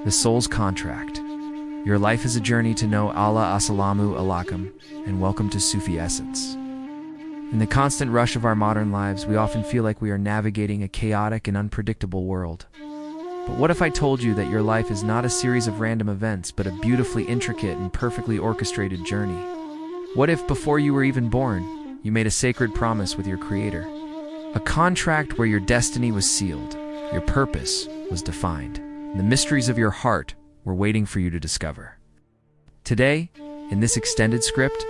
The soul's contract. Your life is a journey to know Allah. Assalamu alaikum, and welcome to Sufi Essence. In the constant rush of our modern lives, we often feel like we are navigating a chaotic and unpredictable world. But what if I told you that your life is not a series of random events, but a beautifully intricate and perfectly orchestrated journey? What if, before you were even born, you made a sacred promise with your Creator? A contract where your destiny was sealed, your purpose was defined, and the mysteries of your heart were waiting for you to discover. Today, in this extended script,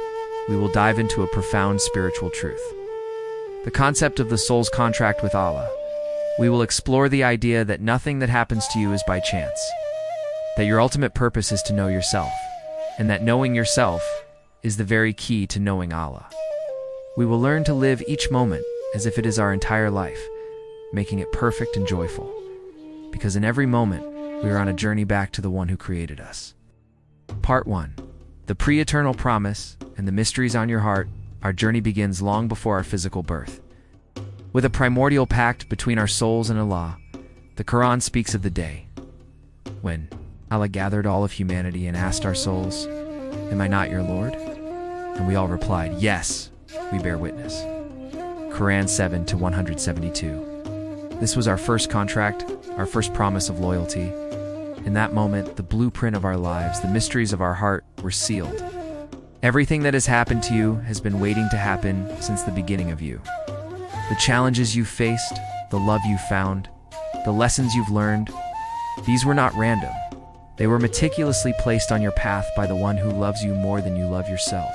we will dive into a profound spiritual truth. The concept of the soul's contract with Allah. We will explore the idea that nothing that happens to you is by chance, that your ultimate purpose is to know yourself, and that knowing yourself is the very key to knowing Allah. We will learn to live each moment as if it is our entire life, making it perfect and joyful, because in every moment, we are on a journey back to the one who created us. Part 1. The pre-eternal promise and the mysteries on your heart. Our journey begins long before our physical birth. With a primordial pact between our souls and Allah, the Quran speaks of the day when Allah gathered all of humanity and asked our souls, "Am I not your Lord?" And we all replied, "Yes, we bear witness." Quran 7-172. This was our first contract, our first promise of loyalty. In that moment, the blueprint of our lives, the mysteries of our heart were sealed. Everything that has happened to you has been waiting to happen since the beginning of you. The challenges you faced, the love you found, the lessons you've learned, these were not random. They were meticulously placed on your path by the one who loves you more than you love yourself.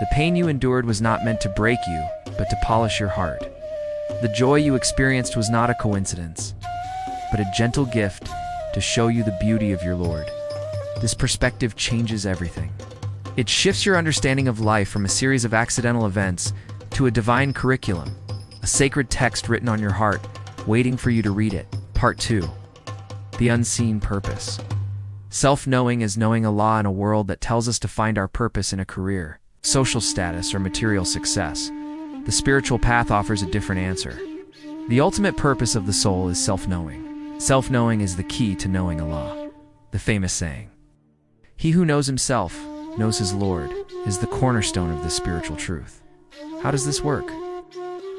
The pain you endured was not meant to break you, but to polish your heart. The joy you experienced was not a coincidence, but a gentle gift to show you the beauty of your Lord. This perspective changes everything. It shifts your understanding of life from a series of accidental events to a divine curriculum, a sacred text written on your heart, waiting for you to read it. Part 2. The unseen purpose. Self-knowing is knowing Allah in a world that tells us to find our purpose in a career, social status, or material success. The spiritual path offers a different answer. The ultimate purpose of the soul is self-knowing. Self-knowing is the key to knowing Allah. The famous saying, "He who knows himself knows his Lord," is the cornerstone of this spiritual truth. How does this work?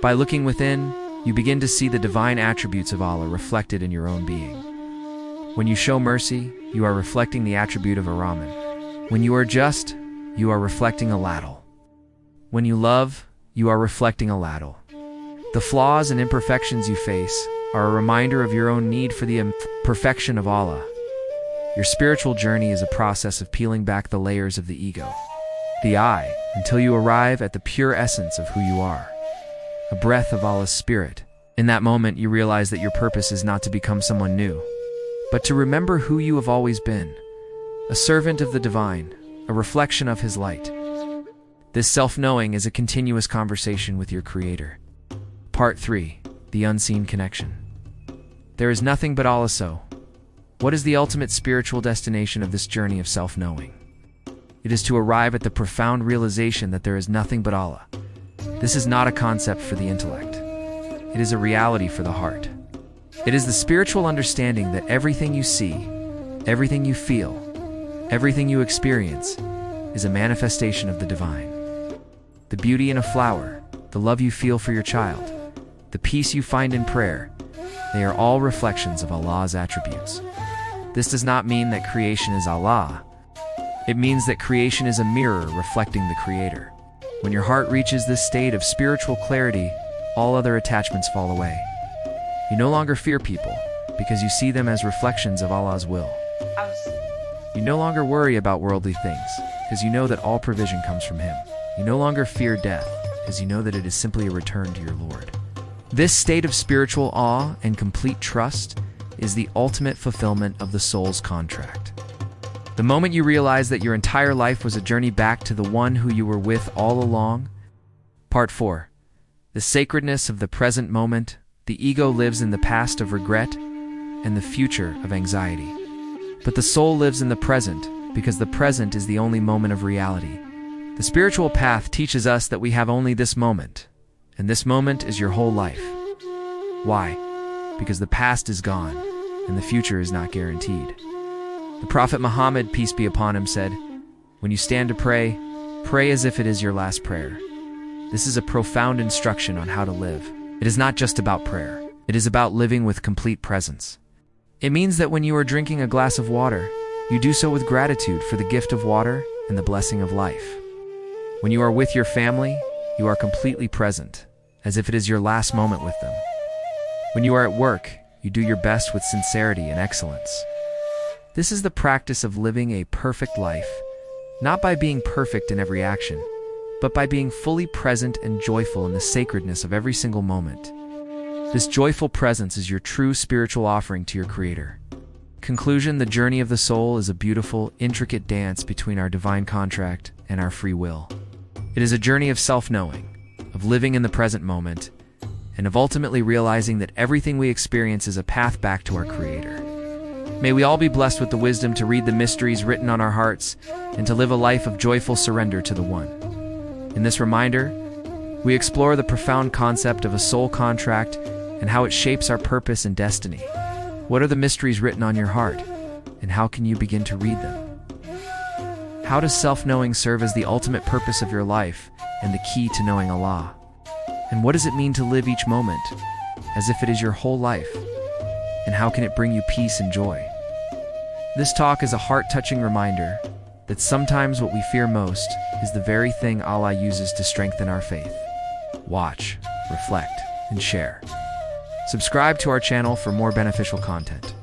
By looking within, you begin to see the divine attributes of Allah reflected in your own being. When you show mercy, you are reflecting the attribute of Ar-Rahman. When you are just, you are reflecting Al-Adl. When you love, you are reflecting Al-Adl. The flaws and imperfections you face are a reminder of your own need for the perfection of Allah. Your spiritual journey is a process of peeling back the layers of the ego, the I, until you arrive at the pure essence of who you are, a breath of Allah's Spirit. In that moment, you realize that your purpose is not to become someone new, but to remember who you have always been, a servant of the divine, a reflection of His light. This self-knowing is a continuous conversation with your Creator. Part 3. The unseen connection. There is nothing but Allah. So, what is the ultimate spiritual destination of this journey of self-knowing? It is to arrive at the profound realization that there is nothing but Allah. This is not a concept for the intellect. It is a reality for the heart. It is the spiritual understanding that everything you see, everything you feel, everything you experience is a manifestation of the divine. The beauty in a flower, the love you feel for your child, the peace you find in prayer, they are all reflections of Allah's attributes. This does not mean that creation is Allah. It means that creation is a mirror reflecting the Creator. When your heart reaches this state of spiritual clarity, all other attachments fall away. You no longer fear people because you see them as reflections of Allah's will. You no longer worry about worldly things because you know that all provision comes from Him. You no longer fear death because you know that it is simply a return to your Lord. This state of spiritual awe and complete trust is the ultimate fulfillment of the soul's contract. The moment you realize that your entire life was a journey back to the one who you were with all along. Part 4. The sacredness of the present moment. The ego lives in the past of regret and the future of anxiety. But the soul lives in the present because the present is the only moment of reality. The spiritual path teaches us that we have only this moment, and this moment is your whole life. Why? Because the past is gone, and the future is not guaranteed. The Prophet Muhammad, peace be upon him, said, "When you stand to pray, pray as if it is your last prayer." This is a profound instruction on how to live. It is not just about prayer. It is about living with complete presence. It means that when you are drinking a glass of water, you do so with gratitude for the gift of water and the blessing of life. When you are with your family, you are completely present, as if it is your last moment with them. When you are at work, you do your best with sincerity and excellence. This is the practice of living a perfect life, not by being perfect in every action, but by being fully present and joyful in the sacredness of every single moment. This joyful presence is your true spiritual offering to your Creator. Conclusion: the journey of the soul is a beautiful, intricate dance between our divine contract and our free will. It is a journey of self-knowing, of living in the present moment, and of ultimately realizing that everything we experience is a path back to our Creator. May we all be blessed with the wisdom to read the mysteries written on our hearts and to live a life of joyful surrender to the One. In this reminder, we explore the profound concept of a soul contract and how it shapes our purpose and destiny. What are the mysteries written on your heart, and how can you begin to read them? How does self-knowing serve as the ultimate purpose of your life and the key to knowing Allah? And what does it mean to live each moment as if it is your whole life? And how can it bring you peace and joy? This talk is a heart-touching reminder that sometimes what we fear most is the very thing Allah uses to strengthen our faith. Watch, reflect, and share. Subscribe to our channel for more beneficial content.